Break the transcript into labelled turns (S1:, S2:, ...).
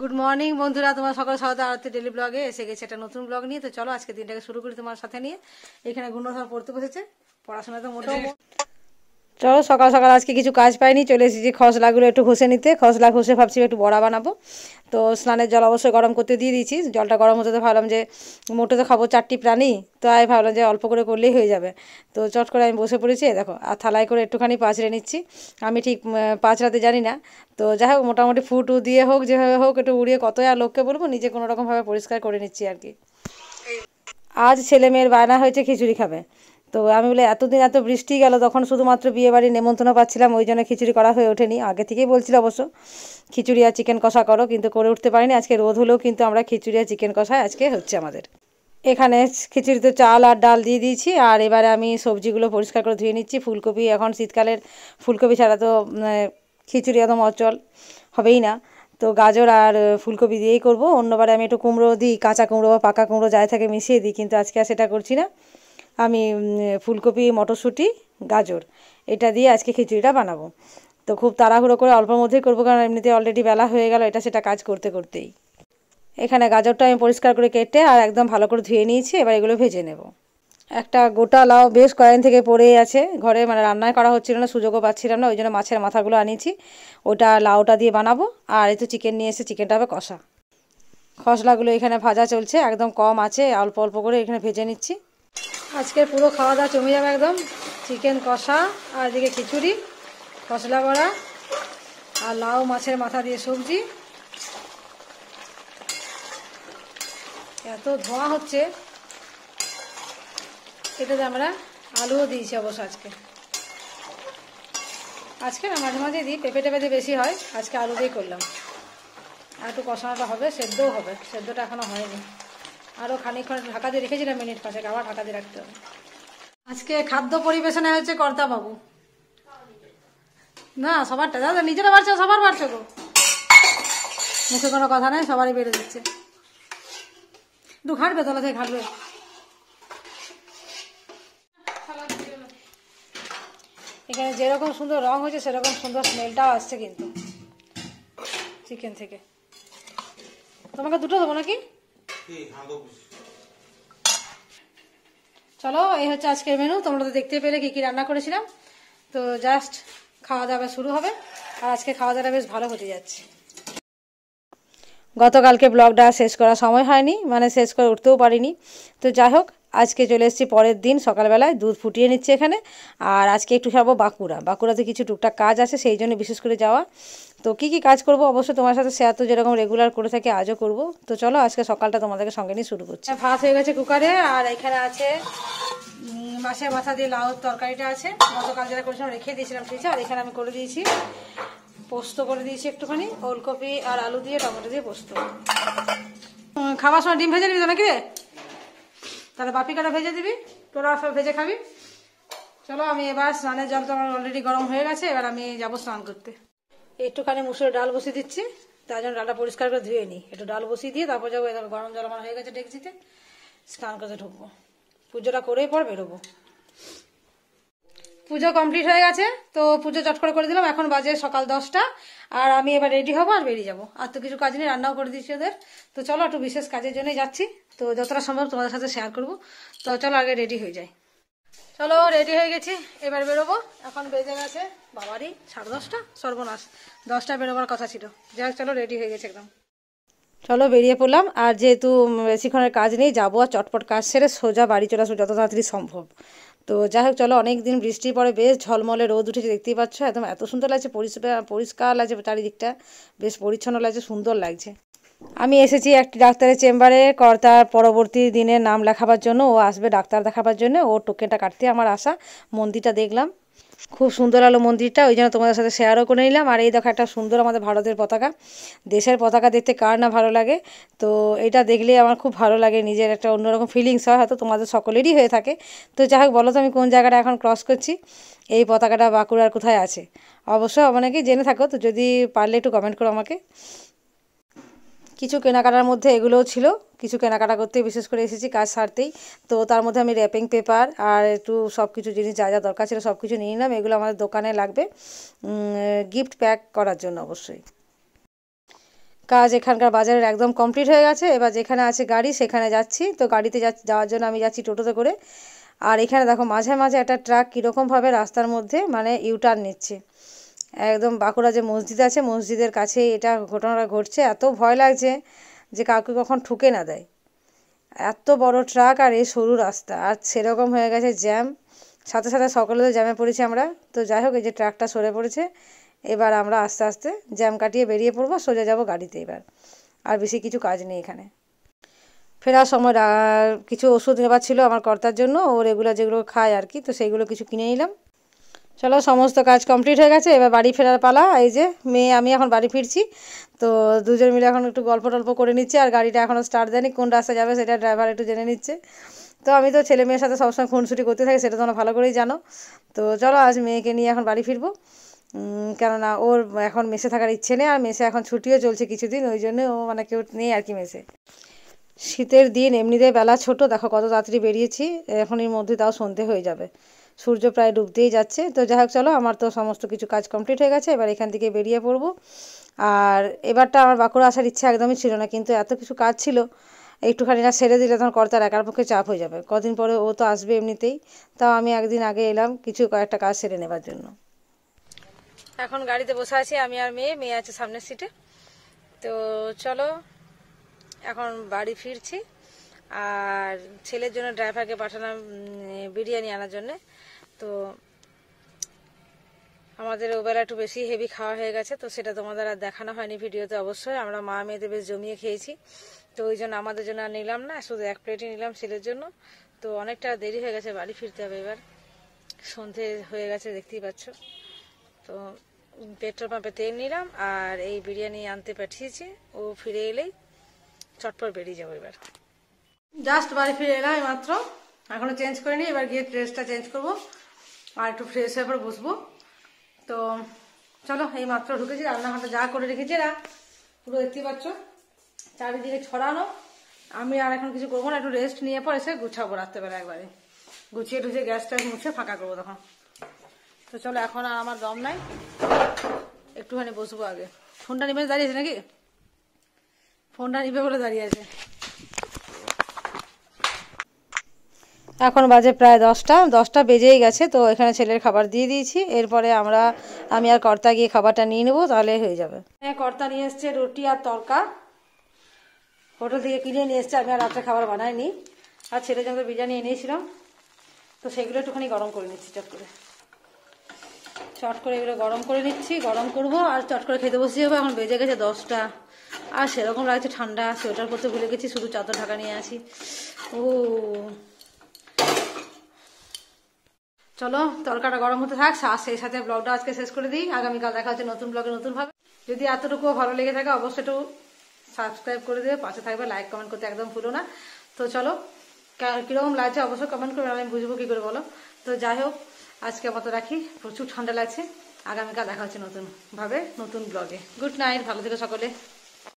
S1: Good morning বন্ধুরা, তোমার সকাল সকাল আরতি ডেলি ব্লগে এসে গেছে একটা নতুন ব্লগ নিয়ে। তো চলো আজকে দিনটাকে শুরু করি তোমার সাথে নিয়ে। এখানে গুণ সব পড়তে বসেছে, পড়াশোনা তো মোটেও। চলো সকাল সকাল আজকে কিছু কাজ পাইনি, চলে এসেছি খসলাগুলো একটু ঘষে নিতে। খসলা ঘষে ভাবছি একটু বড়া বানাবো। তো স্নানের জল অবশ্যই গরম করতে দিয়ে দিয়েছি। জলটা গরম হতে তো ভাবলাম যে মোটে তো খাবো 4টি প্রাণী, তো আমি ভাবলাম যে অল্প করে করলেই হয়ে যাবে। তো চট করে আমি বসে পড়েছি, দেখো আর থালায় করে একটুখানি পাঁচড়ে নিচ্ছি। আমি ঠিক পাঁচড়াতে জানি না, তো যাই হোক মোটামুটি ফুটু দিয়ে হোক যেভাবে হোক একটু উড়িয়ে কত আর লোককে বলবো, নিজে কোনো রকমভাবে পরিষ্কার করে নিচ্ছি আর কি। আজ ছেলে মেয়ের বায়না হয়েছে খিচুড়ি খাবে। তো আমি বলে এতদিন এত বৃষ্টি গেল, তখন শুধুমাত্র বিয়েবাড়ির নেমন্তন্ন পাচ্ছিলাম, ওই জন্য খিচুড়ি করা হয়ে ওঠেনি। আগে থেকেই বলছিল অবশ্য খিচুড়ি আর চিকেন কষা করো, কিন্তু করে উঠতে পারিনি। আজকে রোদ হলেও কিন্তু আমরা খিচুড়ি আর চিকেন কষা আজকে হচ্ছে আমাদের এখানে। খিচুড়িতে চাল আর ডাল দিয়ে দিয়েছি, আর এবারে আমি সবজিগুলো পরিষ্কার করে ধুয়ে নিচ্ছি। ফুলকপি, এখন শীতকালের ফুলকপি ছাড়া তো খিচুড়ি একদম অচল হবেই না। তো গাজর আর ফুলকপি দিয়েই করব। অন্যবারে আমি একটু কুমড়ো দিই, কাঁচা কুমড়ো বা পাকা কুমড়ো যাই থাকে মিশিয়ে দিই, কিন্তু আজকে আর সেটা করছি না। আমি ফুলকপি, মটরশুঁটি, গাজর এটা দিয়ে আজকে খিচুড়িটা বানাবো। তো খুব তাড়াহুড়ো করে অল্পের মধ্যেই করবো, কারণ এমনিতে অলরেডি বেলা হয়ে গেল এটা সেটা কাজ করতে করতেই। এখানে গাজরটা আমি পরিষ্কার করে কেটে আর একদম ভালো করে ধুয়ে নিয়েছি, এবার এগুলো ভেজে নেব। একটা গোটা লাউ বেশ কয়েকদিন থেকে পড়েই আছে ঘরে, মানে রান্নায় করা হচ্ছিল না, সুযোগও পাচ্ছিলাম না, ওই জন্য মাছের মাথাগুলো আনিয়েছি, ওটা লাউটা দিয়ে বানাবো। আর এই তো চিকেন নিয়ে এসে চিকেনটা হবে কষা। খসলাগুলো এখানে ভাজা চলছে, একদম কম আছে, অল্প অল্প করে এখানে ভেজে নিচ্ছি। আজকে পুরো খাওয়া দাওয়া জমে যাবে একদম। চিকেন কষা, আর এদিকে খিচুড়ি, খসলা বড়া, আর লাউ মাছের মাথা দিয়ে সবজি। এত ধোঁয়া হচ্ছে, এটাতে আমরা আলুও দিয়েছি অবশ্য আজকে। আজকে না মাঝে মাঝে দিই, পেঁপে টেপে বেশি হয়, আজকে আলু দিয়ে করলাম। আর একটু কষানোটা হবে, সেদ্ধও হবে, সেদ্ধটা এখনও হয়নি। আরও খানিকক্ষণ ঢাকা দিয়ে রেখেছিলাম, মিনিট 5, আবার ঢাকা দিয়ে রাখতে হবে। আজকে খাদ্য পরিবেশনে হচ্ছে কর্তা বাবু। না সবারটা দাদা নিজেরা বাড়ছো, সবার বাড়ছো গো, মুখে কোনো কথা নেই, সবারই বেড়ে দিচ্ছে। একটু ঘাটবে, তলা থেকে ঘাটবে। এখানে যেরকম সুন্দর রং হয়েছে সেরকম সুন্দর স্মেলটাও আসছে কিন্তু চিকেন থেকে। তোমাকে দুটো দেবো নাকি? চলো এই হচ্ছে আজকের মেনু। তোমরা তো দেখতে পেলে কি কি রান্না করেছিলাম। তো জাস্ট খাওয়া দাওয়া শুরু হবে, আর আজকে খাওয়া দাওয়া বেশ ভালো হতে যাচ্ছে। গতকালকে ব্লগটা শেষ করার সময় হয়নি, মানে শেষ করে উঠতেও পারিনি। তো যাই হোক আজকে চলে এসেছি পরের দিন সকালবেলায়, দুধ ফুটিয়ে নিচ্ছি এখানে। আর আজকে একটু যাবো বাঁকুড়াতে কিছু টুকটাক কাজ আছে, সেই জন্য বিশেষ করে যাওয়া। তো কি কি কাজ করব অবশ্যই তোমার সাথে শেয়ার তো যেরকম রেগুলার করে থাকি আজও করব। তো চলো আজকে সকালটা তোমাদেরকে সঙ্গে নিয়ে শুরু করছি। ভাত হয়ে গেছে কুকারে, আর এখানে আছে মাছের মাথা দিয়ে লাউ তরকারিটা আছে, গতকাল যেটা করেছিলাম রেখে দিয়েছিলাম ফ্রিজে। আর এখানে আমি করে দিয়েছি পোস্ত করে দিয়েছি একটুখানি, ওলকপি আর আলু দিয়ে টমেটো দিয়ে পোস্ত। খাবার সময় ডিম ভেজে নিবি তো নাকি রে? তাহলে বাপি কাটা ভেজে দিবি, তোরা সব ভেজে খাবি। চলো আমি এবার স্নানের জল তো আমার অলরেডি গরম হয়ে গেছে, এবার আমি যাবো স্নান করতে। একটুখানি মুসুরের ডাল বসিয়ে দিচ্ছি, তার জন্য ডালটা পরিষ্কার করে ধুয়ে নিই। একটু ডাল বসিয়ে দিয়ে তারপর যাবো, এবার গরম জল আমার হয়ে গেছে ডেকচিতে, স্নান করতে ঢুকবো। পুজোটা করেই পর বেরোবো। পুজো কমপ্লিট হয়ে গেছে, তো পুজো চট করে দিলাম। এখন বাজে সকাল 10টা, আর আমি এবার রেডি হবো আর বেরিয়ে যাবো। আর তো কিছু কাজ নেই, রান্নাও করে দিচ্ছি ওদের। তো চলো একটু বিশেষ কাজের জন্যই যাচ্ছি, তো যতটা সম্ভব তোমাদের সাথে শেয়ার করবো। তো চলো আগে রেডি হয়ে যাই। চলো রেডি হয়ে গেছি, এবার বেরোবো। এখন বেজে গেছে বাবারই 10:30, সর্বনাশ, 10টা বেরোবার কথা ছিল। যাই হোক চলো রেডি হয়ে গেছে একদম। চলো বেরিয়ে পড়লাম। আর যেহেতু বেশিক্ষণের কাজ নেই, যাবো আর চটপট কাজ সেরে সোজা বাড়ি চলে আসবো যত তাড়াতাড়ি সম্ভব। তো যাই হোক চলো, অনেক দিন বৃষ্টি পরে বেশ ঝলমলে রোদ উঠেছে, দেখতেই পাচ্ছ, একদম এত সুন্দর লাগছে, পরিষ্কার লাগছে চারিদিকটা, বেশ পরিচ্ছন্ন লাগছে, সুন্দর লাগছে। আমি এসেছি একটি ডাক্তারের চেম্বারে, কর্তার পরবর্তী দিনের নাম লেখাবার জন্য। ও আসবে ডাক্তার দেখাবার জন্য, ওর টোকেনটা কাটতে আমার আশা। মন্দিরটা দেখলাম, খুব সুন্দর হলো মন্দিরটা, ওই জন্য তোমাদের সাথে শেয়ারও করে নিলাম। আর এই দেখো একটা সুন্দর আমাদের ভারতের পতাকা, দেশের পতাকা দেখতে কার না ভালো লাগে। তো এটা দেখলে আমার খুব ভালো লাগে, নিজের একটা অন্যরকম ফিলিংস হয়, হয়তো তোমাদের সকলেরই হয়ে থাকে। তো যাই হোক বলো তো আমি কোন জায়গাটা এখন ক্রস করছি, এই পতাকাটা বাঁকুড়ার কোথায় আছে? অবশ্য অনেকেই জেনে থাকো, তো যদি পারলে একটু কমেন্ট করো আমাকে। কিছু কেনাকাটার মধ্যে এগুলোও ছিল, কিছু কেনাকাটা করতে বিশেষ করে এসেছি কাজ সারতেই। তো তার মধ্যে আমি র্যাপিং পেপার আর একটু সব কিছু জিনিস যা যা দরকার ছিল সব কিছু নিয়ে নিলাম। এগুলো আমাদের দোকানে লাগবে গিফট প্যাক করার জন্য অবশ্যই। কাজ এখানকার বাজারের একদম কমপ্লিট হয়ে গেছে। এবার যেখানে আছে গাড়ি সেখানে যাচ্ছি। তো গাড়িতে যাওয়ার জন্য আমি যাচ্ছি টোটোতে করে। আর এখানে দেখো মাঝে মাঝে একটা ট্রাক কীরকমভাবে রাস্তার মধ্যে মানে ইউটার্ন নিচ্ছে। একদম বাঁকুড়া যে মসজিদ আছে মসজিদের কাছে এটা ঘটনাটা ঘটছে। এত ভয় লাগছে যে কাউকে কখন ঠুকে না দেয়, এত বড় ট্রাক আর এই সরু রাস্তা, আর সেরকম হয়ে গেছে জ্যাম। সাথে সাথে সকলে তো জ্যামে পড়েছি আমরা। তো যাই হোক, এই যে ট্রাকটা সরে পড়েছে, এবার আমরা আস্তে আস্তে জ্যাম কাটিয়ে বেরিয়ে পড়বো, সোজা যাব গাড়িতে। এবার আর বেশি কিছু কাজ নেই এখানে। ফেরার সময় কিছু ওষুধ নেবার ছিল আমার কর্তার জন্য, ও রেগুলার যেগুলো খায় আর কি, তো সেইগুলো কিছু কিনে নিলাম। চলো, সমস্ত কাজ কমপ্লিট হয়ে গেছে, এবার বাড়ি ফেরার পালা। এই যে মেয়ে আমি এখন বাড়ি ফিরছি। তো দুজন মিলে এখন একটু গল্প টল্প করে নিচ্ছে, আর গাড়িটা এখনও স্টার্ট দেয়নি, কোন রাস্তা যাবে সেটা ড্রাইভার একটু জেনে নিচ্ছে। তো আমি তো ছেলে মেয়ের সাথে সবসময় খুনসুটি করতে থাকি, সেটা তোমরা ভালো করেই জানো। তো চলো, আজ মেয়েকে নিয়ে এখন বাড়ি ফিরবো, কেননা ওর এখন মেসে থাকার ইচ্ছে নেই, আর মেসে এখন ছুটিও চলছে কিছুদিন, ওই জন্য ও মানে কেউ নেই আর কি মেসে। শীতের দিন, এমনিতেই বেলা ছোট, দেখো কত তাড়াতাড়ি বেরিয়েছি, এখন এর মধ্যে তাও সন্ধে হয়ে যাবে, সূর্য প্রায় ডুবতেই যাচ্ছে। তো যাই হোক চলো, আমার তো সমস্ত কিছু কাজ কমপ্লিট হয়ে গেছে, এবার এখান থেকে বেরিয়ে পড়বো। আর এবারটা আমার বাঁকুড়া আসার ইচ্ছা একদমই ছিল না, কিন্তু এত কিছু কাজ ছিল, একটুখানি না সেরে দিলে তখন কর্তার একার পক্ষে চাপ হয়ে যাবে। কদিন পরে ও তো আসবে এমনিতেই, তাও আমি একদিন আগে এলাম কয়েকটা কাজ সেরে নেবার জন্য। এখন গাড়িতে বসে আছি আমি আর মেয়ে আছে সামনের সিটে। তো চলো, এখন বাড়ি ফিরছি। আর ছেলের জন্য ড্রাইভারকে পাঠালাম বিরিয়ানি আনার জন্যে। তো আমাদের ওবেলা একটু বেশি হেভি খাওয়া হয়ে গেছে, তো সেটা তোমাদের আর দেখানো হয়নি ভিডিওতে। অবশ্যই আমরা মা মেয়েদের বেশ জমিয়ে খেয়েছি, তো ওই জন্য আমাদের জন্য আর নিলাম না, শুধু এক প্লেটই নিলাম ছেলের জন্য। তো অনেকটা দেরি হয়ে গেছে, বাড়ি ফিরতে হবে এবার, সন্ধে হয়ে গেছে দেখতেই পাচ্ছ। তো পেট্রোল পাম্পে তেল নিলাম, আর এই বিরিয়ানি আনতে পাঠিয়েছি, ও ফিরে এলেই চটপট বেরিয়ে যাবো। এবার জাস্ট বাড়ি ফিরে এলাম মাত্র, এখনো চেঞ্জ করিনি, এবার গিয়ে ড্রেসটা চেঞ্জ করবো আর একটু ফ্রেশ হয়ে পরে বসবো। তো চলো, এই মাত্র ঢুকেছি, রান্নাঘরটা যা করে রেখেছি না পুরো দেখতেই পাচ্ছ, চারিদিকে ছড়ানো। আমি আর এখন কিছু করবো না, একটু রেস্ট নিয়ে পর এসে গুছাবো রাত্রেবেলা, একবারে গুছিয়ে টুছিয়ে গ্যাসটা মুছে ফাঁকা করবো তখন। তো চলো, এখন আর আমার দম নাই, একটুখানি বসবো আগে। ফোনটা নিবে দাঁড়িয়েছে নাকি, ফোনটা নিবে বলে দাঁড়িয়ে আছে। এখন বাজে প্রায় 10টা বেজেই গেছে। তো এখানে ছেলের খাবার দিয়ে দিয়েছি, এরপরে আমি আর কর্তা গিয়ে খাবারটা নিয়ে নেবো, তাহলে হয়ে যাবে। কর্তা নিয়ে এসছে রুটি আর তরকা, হোটেল থেকে কিনে নিয়ে এসছে, আমি আর রাত্রে খাবার বানাইনি। আর ছেলের জন্য বিরিয়ানি এনেছিলাম, তো সেগুলো একটুখানি গরম করে নিচ্ছি, চট করে এগুলো গরম করে নিচ্ছি, গরম করবো আর চট করে খেতে বসে যাবো। এখন বেজে গেছে 10টা, আর সেরকম লাগছে ঠান্ডা, সোয়েটার করতে ভুলে গেছি, শুধু চাদর ঢাকা নিয়ে আছি। চলো, তরকাটা গরম হতে থাক, সেই সাথে ব্লগটা আজকে শেষ করে দিই। আগামীকাল দেখা হচ্ছে নতুন ব্লগে নতুন ভাবে। যদি এতটুকুও ভালো লেগে থাকে অবশ্যই একটু সাবস্ক্রাইব করে দেবে, পাশে থাকবে, লাইক কমেন্ট করতে একদম ভুলো না। তো চলো, কিরকম লাগছে অবশ্যই কমেন্ট করবে, আমি বুঝবো কি করে, বলো। তো যাই হোক, আজকে মতো রাখি, প্রচুর ঠান্ডা লাগছে। আগামীকাল দেখা হচ্ছে নতুন ভাবে নতুন ব্লগে। গুড নাইট, ভালো থেকো সকলে।